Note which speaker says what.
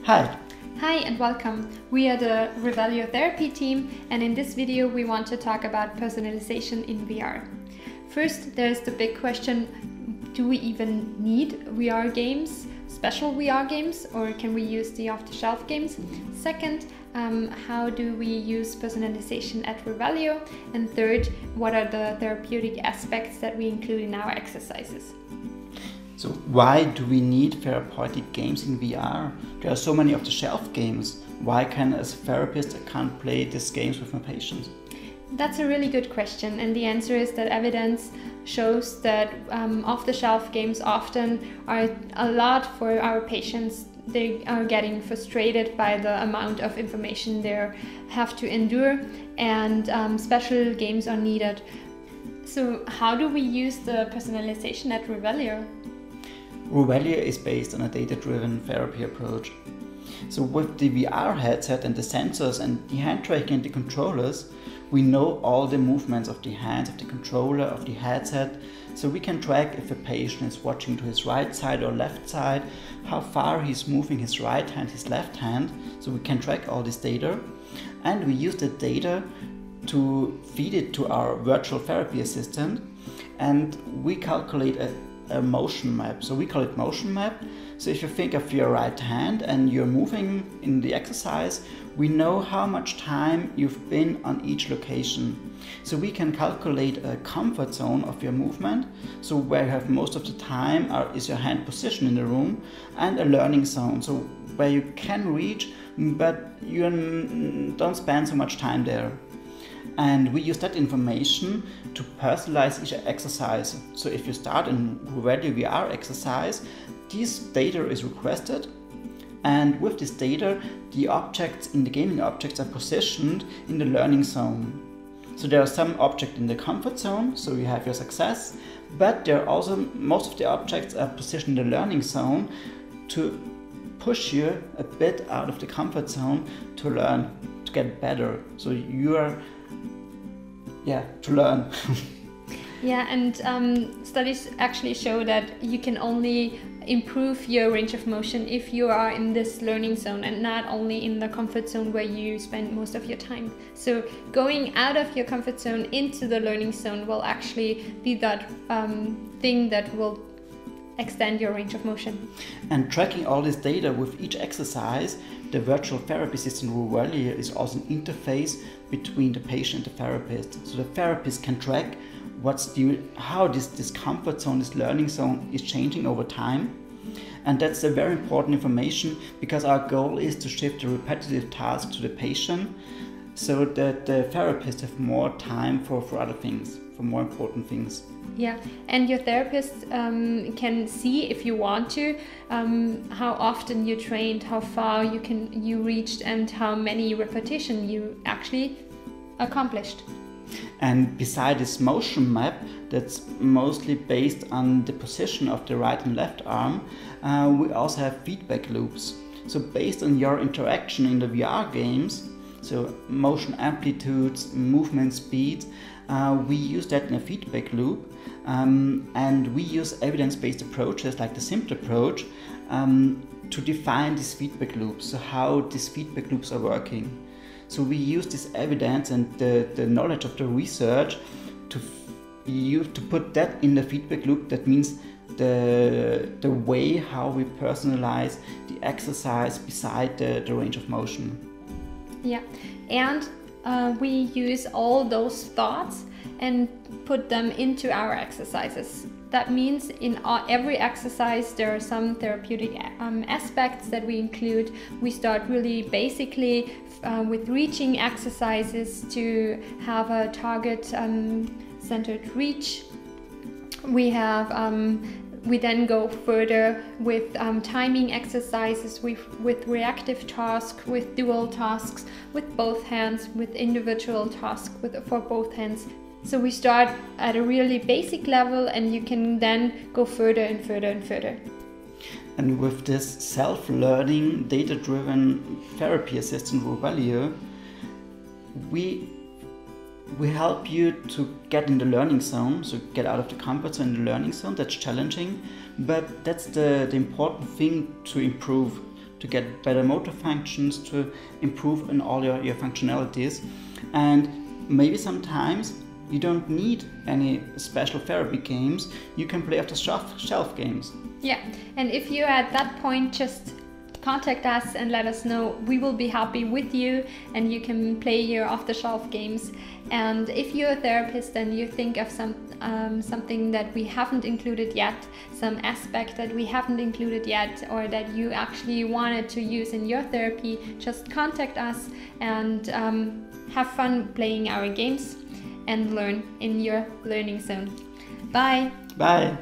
Speaker 1: Hi.
Speaker 2: Hi and welcome. We are the Rewellio therapy team, and in this video we want to talk about personalization in VR. First, there's the big question, do we even need VR games, special VR games, or can we use the off-the-shelf games? Second, how do we use personalization at Rewellio? And third, what are the therapeutic aspects that we include in our exercises?
Speaker 1: So why do we need therapeutic games in VR? There are so many off-the-shelf games. Why can, as a therapist, I can't play these games with my patients?
Speaker 2: That's a really good question, and the answer is that evidence shows that off-the-shelf games often are a lot for our patients. They are getting frustrated by the amount of information they have to endure, and special games are needed. So how do we use the personalization at Rewellio?
Speaker 1: Rewellio is based on a data-driven therapy approach. So with the VR headset and the sensors and the hand tracking and the controllers, we know all the movements of the hands, of the controller, of the headset. So we can track if a patient is watching to his right side or left side, how far he's moving his right hand, his left hand. So we can track all this data. And we use the data to feed it to our virtual therapy assistant. And we calculate a motion map. So we call it motion map. So if you think of your right hand and you're moving in the exercise, we know how much time you've been on each location. So we can calculate a comfort zone of your movement, so where you have most of the time is your hand position in the room, and a learning zone, so where you can reach but you don't spend so much time there. And we use that information to personalize each exercise. So if you start in Rewellio VR exercise, this data is requested, and with this data, the objects in the gaming objects are positioned in the learning zone. So there are some objects in the comfort zone, so you have your success, but there are also most of the objects are positioned in the learning zone to push you a bit out of the comfort zone to learn, to get better. So you are to learn.
Speaker 2: Yeah, and studies actually show that you can only improve your range of motion if you are in this learning zone and not only in the comfort zone where you spend most of your time. So going out of your comfort zone into the learning zone will actually be that thing that will extend your range of motion.
Speaker 1: And tracking all this data with each exercise, the virtual therapy system Rewellio is also an interface between the patient and the therapist. So the therapist can track how this comfort zone, this learning zone is changing over time. And that's a very important information, because our goal is to shift the repetitive task to the patient so that the therapist have more time for other things, for more important things.
Speaker 2: Yeah, and your therapist can see, if you want to, how often you trained, how far you reached, and how many repetitions you actually accomplished.
Speaker 1: And beside this motion map that's mostly based on the position of the right and left arm, we also have feedback loops. So based on your interaction in the VR games, so motion amplitudes, movement speed, we use that in a feedback loop, and we use evidence-based approaches like the SIMPL approach to define these feedback loops, so how these feedback loops are working. So we use this evidence and the knowledge of the research to put that in the feedback loop. That means the way how we personalize the exercise beside the range of motion.
Speaker 2: Yeah, and we use all those thoughts and put them into our exercises. That means in every exercise there are some therapeutic aspects that we include. We start really basically with reaching exercises to have a target centered reach. We then go further with timing exercises, with reactive tasks, with dual tasks, with both hands, with individual tasks for both hands. So we start at a really basic level, and you can then go further and further and further.
Speaker 1: And with this self-learning, data-driven therapy assistant Rewellio, we help you to get in the learning zone, so get out of the comfort zone in the learning zone. That's challenging, but that's the important thing to improve to get better motor functions, to improve in all your functionalities. And maybe sometimes you don't need any special therapy games. You can play off-the-shelf games.
Speaker 2: Yeah, and if you're at that point, just contact us and let us know. We will be happy with you, and you can play your off-the-shelf games. And if you're a therapist and you think of something that we haven't included yet, some aspect that we haven't included yet, or that you actually wanted to use in your therapy, just contact us and have fun playing our games and learn in your learning zone. Bye!
Speaker 1: Bye!